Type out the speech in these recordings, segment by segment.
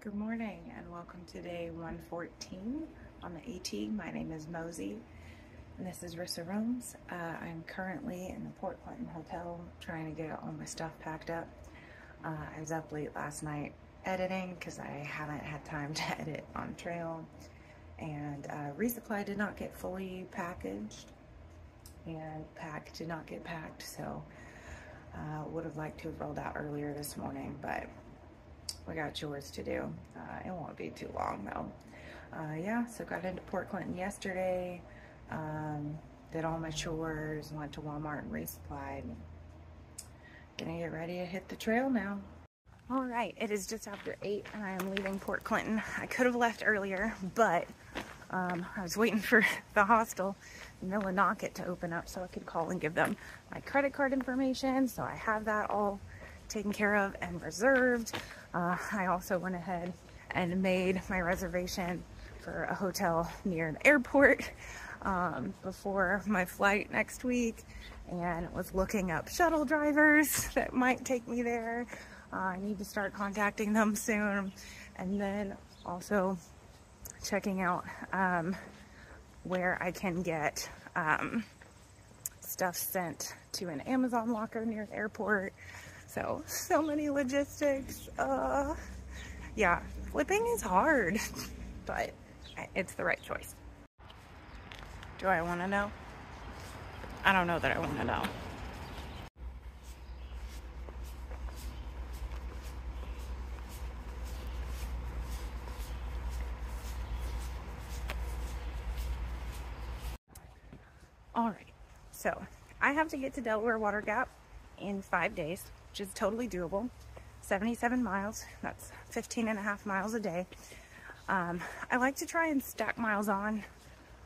Good morning and welcome to day 114 on the AT. My name is Mosey and this is Rissaroams. I'm currently in the Port Clinton Hotel trying to get all my stuff packed up. I was up late last night editing because I haven't had time to edit on trail, and resupply did not get fully packaged and pack did not get packed, so would have liked to have rolled out earlier this morning, but we got chores to do. It won't be too long though. Yeah, so got into Port Clinton yesterday, did all my chores, went to Walmart and resupplied. Gonna get ready to hit the trail now. All right, it is just after 8 and I am leaving Port Clinton. I could have left earlier, but I was waiting for the hostel in Millinocket to open up so I could call and give them my credit card information. So I have that all taken care of and reserved. I also went ahead and made my reservation for a hotel near the airport before my flight next week, and was looking up shuttle drivers that might take me there. I need to start contacting them soon, and then also checking out where I can get stuff sent to an Amazon locker near the airport. So many logistics. Yeah, flipping is hard, but it's the right choice. Do I want to know? I don't know that I want to know. All right, so I have to get to Delaware Water Gap in 5 days, which is totally doable. 77 miles, that's 15 and a half miles a day. I like to try and stack miles on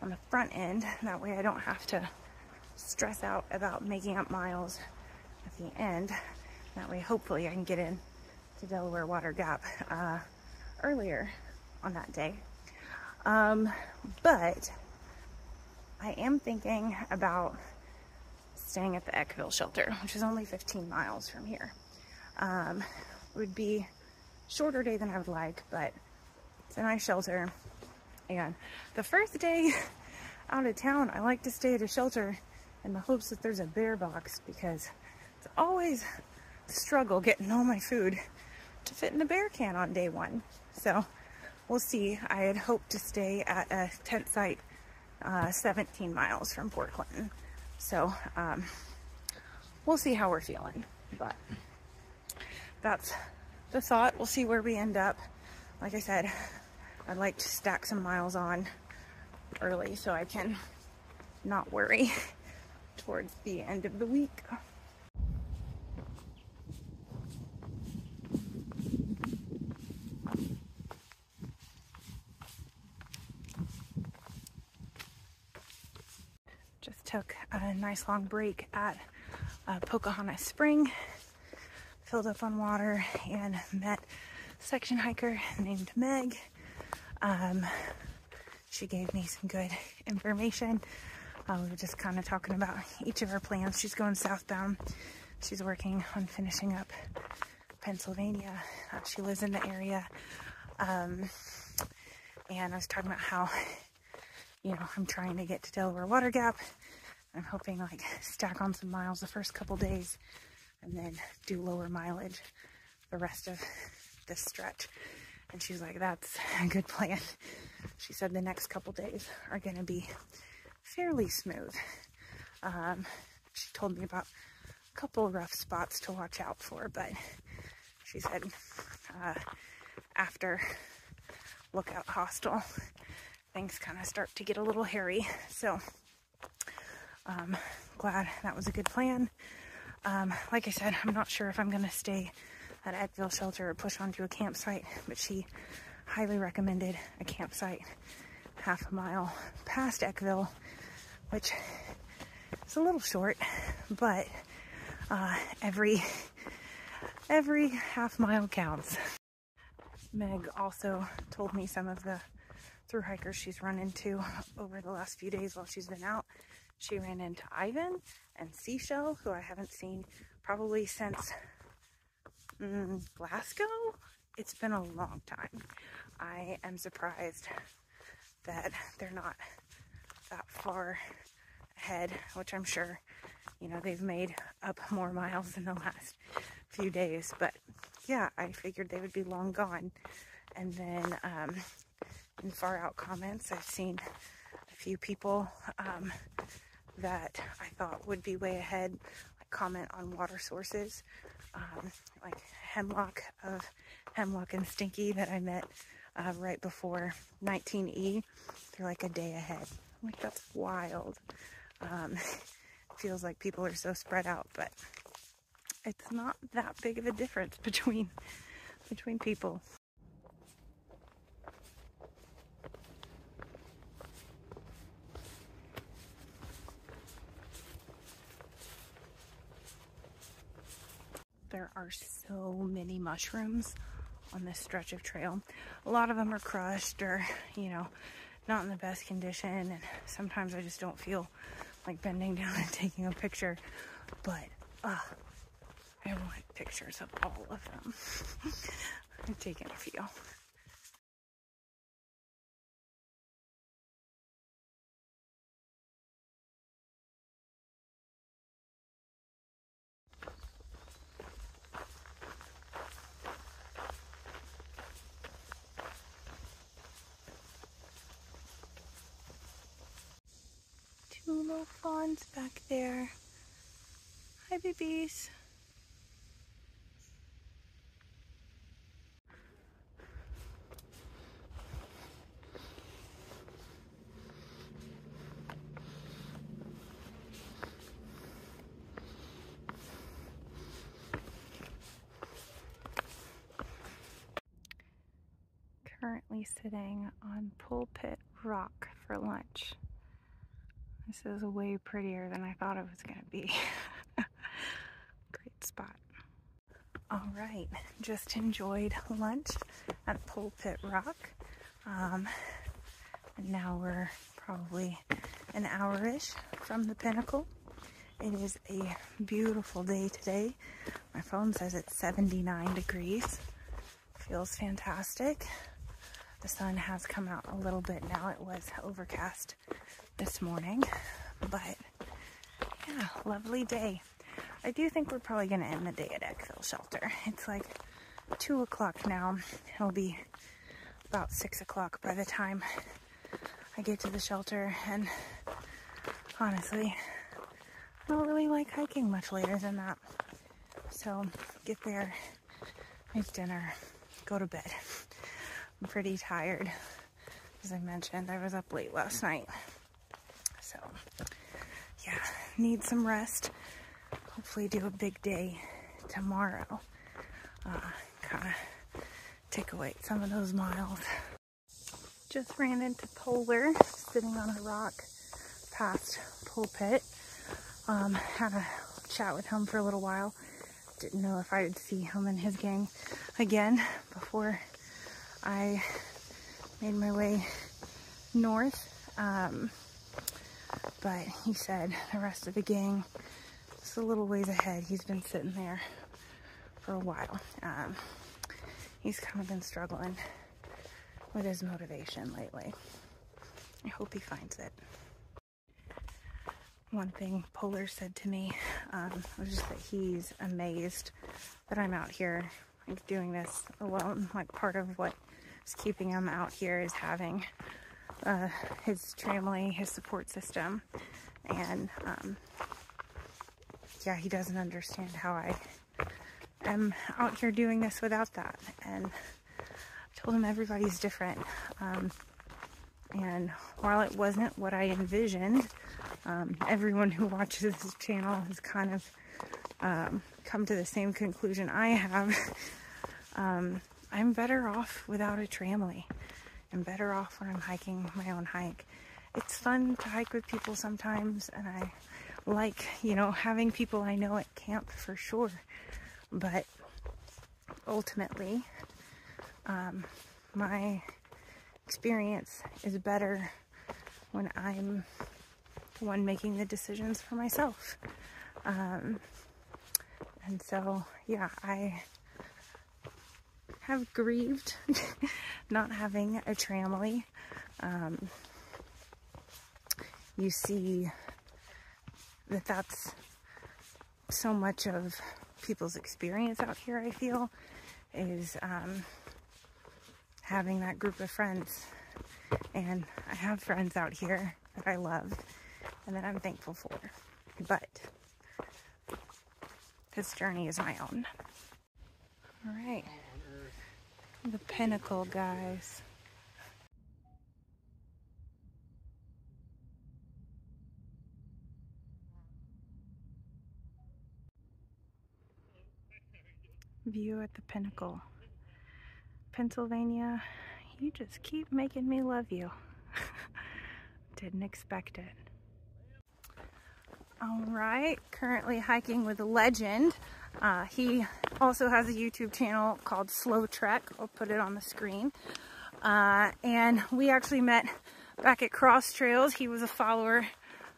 the front end. That way I don't have to stress out about making up miles at the end. That way hopefully I can get in to Delaware Water Gap earlier on that day. But I am thinking about staying at the Eckville shelter, which is only 15 miles from here. It would be a shorter day than I would like, but it's a nice shelter. And the first day out of town, I like to stay at a shelter in the hopes that there's a bear box, because it's always a struggle getting all my food to fit in the bear can on day one. So we'll see. I had hoped to stay at a tent site 17 miles from Port Clinton. So we'll see how we're feeling, but that's the thought. We'll see where we end up. Like I said, I'd like to stack some miles on early so I can not worry towards the end of the week. Just took a nice long break at Pocahontas Spring, filled up on water, and met a section hiker named Meg. She gave me some good information. We were just kind of talking about each of our plans. She's going southbound. She's working on finishing up Pennsylvania. She lives in the area. And I was talking about how, you know, I'm trying to get to Delaware Water Gap. I'm hoping like stack on some miles the first couple days and then do lower mileage the rest of this stretch. And she's like, that's a good plan. She said the next couple days are gonna be fairly smooth. She told me about a couple rough spots to watch out for, but she said after Lookout Hostel, things kind of start to get a little hairy. So glad that was a good plan. Like I said, I'm not sure if I'm gonna stay at Eckville shelter or push onto a campsite, but she highly recommended a campsite half a mile past Eckville, which is a little short, but every half mile counts. Meg also told me some of the Thru Hikers she's run into over the last few days while she's been out. She ran into Ivan and Seashell, who I haven't seen probably since Glasgow it's been a long time. I am surprised that they're not that far ahead, which I'm sure, you know, they've made up more miles in the last few days. But yeah, I figured they would be long gone. And then in far out comments, I've seen a few people that I thought would be way ahead, like comment on water sources, like Hemlock and Stinky that I met right before 19E. They're like a day ahead. I'm like, that's wild. Feels like people are so spread out, but it's not that big of a difference between people. There are so many mushrooms on this stretch of trail. A lot of them are crushed or, you know, not in the best condition, and sometimes I just don't feel like bending down and taking a picture, but I want pictures of all of them. I've taken a few. Two little fawns back there. Hi, babies. Currently sitting on Pulpit Rock for lunch. This is way prettier than I thought it was going to be. Great spot. All right, just enjoyed lunch at Pulpit Rock. And now we're probably an hour-ish from the Pinnacle. It is a beautiful day today. My phone says it's 79 degrees. Feels fantastic. The sun has come out a little bit now. It was overcast this morning, but yeah, lovely day. I do think we're probably going to end the day at Eckville shelter. It's like 2 o'clock now. It'll be about 6 o'clock by the time I get to the shelter, and honestly, I don't really like hiking much later than that. So get there, make dinner, go to bed. I'm pretty tired. As I mentioned, I was up late last night. So, yeah, need some rest. Hopefully do a big day tomorrow. Kind of take away some of those miles. Just ran into Polar, sitting on a rock past Pulpit. Had a chat with him for a little while. Didn't know if I would see him and his gang again before I made my way north, but he said the rest of the gang is a little ways ahead. He's been sitting there for a while. He's kind of been struggling with his motivation lately. I hope he finds it. One thing Polar said to me was just that he's amazed that I'm out here like doing this alone. Like, part of what is keeping him out here is having his family, his support system, and yeah, he doesn't understand how I am out here doing this without that. And I told him everybody's different, and while it wasn't what I envisioned, everyone who watches this channel has kind of come to the same conclusion I have. I'm better off without a tramily. I'm better off when I'm hiking my own hike. It's fun to hike with people sometimes, and I like, you know, having people I know at camp for sure. But ultimately, my experience is better when I'm the one making the decisions for myself. And so, yeah, I have grieved not having a tramily. You see that that's so much of people's experience out here, I feel, is having that group of friends. And I have friends out here that I love and that I'm thankful for. But this journey is my own. All right. The Pinnacle, guys. View at the Pinnacle. Pennsylvania, you just keep making me love you. Didn't expect it. All right, currently hiking with a legend. He also has a YouTube channel called Slow Trek. I'll put it on the screen. And we actually met back at Cross Trails. He was a follower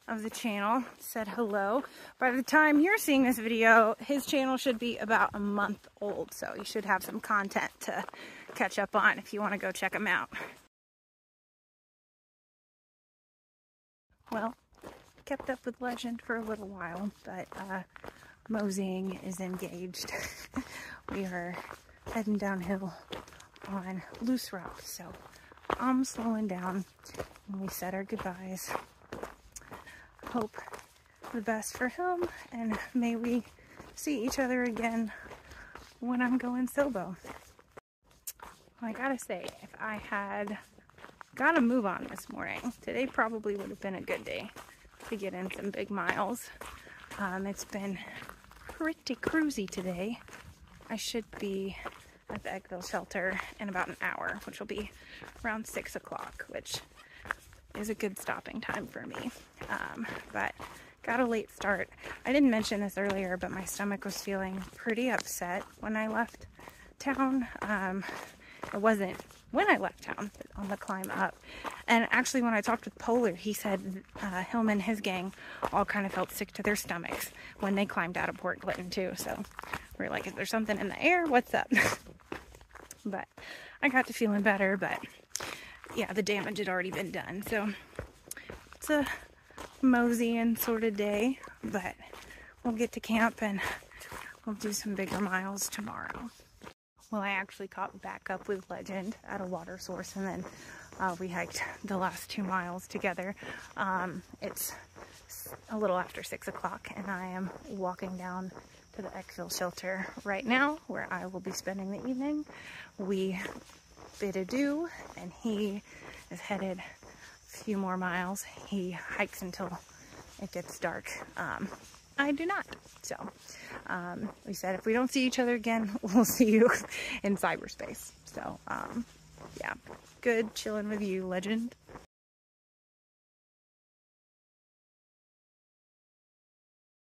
of the channel, said hello. By the time you're seeing this video, his channel should be about a month old, so you should have some content to catch up on if you want to go check him out. Well, kept up with legend for a little while, but Mosing is engaged. We are heading downhill on loose rock, so I'm slowing down when we said our goodbyes. Hope the best for him, and may we see each other again when I'm going Silbo. I gotta say, if I had got a move on this morning, today probably would have been a good day to get in some big miles. It's been pretty cruisy today. I should be at the Eckville shelter in about an hour, which will be around 6 o'clock, which is a good stopping time for me. But got a late start. I didn't mention this earlier, but my stomach was feeling pretty upset when I left town. It wasn't when I left town, but on the climb up. And actually, when I talked with Polar, he said him and his gang all kind of felt sick to their stomachs when they climbed out of Port Clinton too. So we were like, is there something in the air? What's up? But I got to feeling better, but yeah, the damage had already been done. So it's a moseying sort of day, but we'll get to camp and we'll do some bigger miles tomorrow. Well, I actually caught back up with Legend at a water source, and then we hiked the last 2 miles together. It's a little after 6 o'clock, and I am walking down to the Eckville shelter right now, where I will be spending the evening. We bid adieu, and he is headed a few more miles. He hikes until it gets dark. I do not. So we said if we don't see each other again, we'll see you in cyberspace. So yeah, good chilling with you, Legend.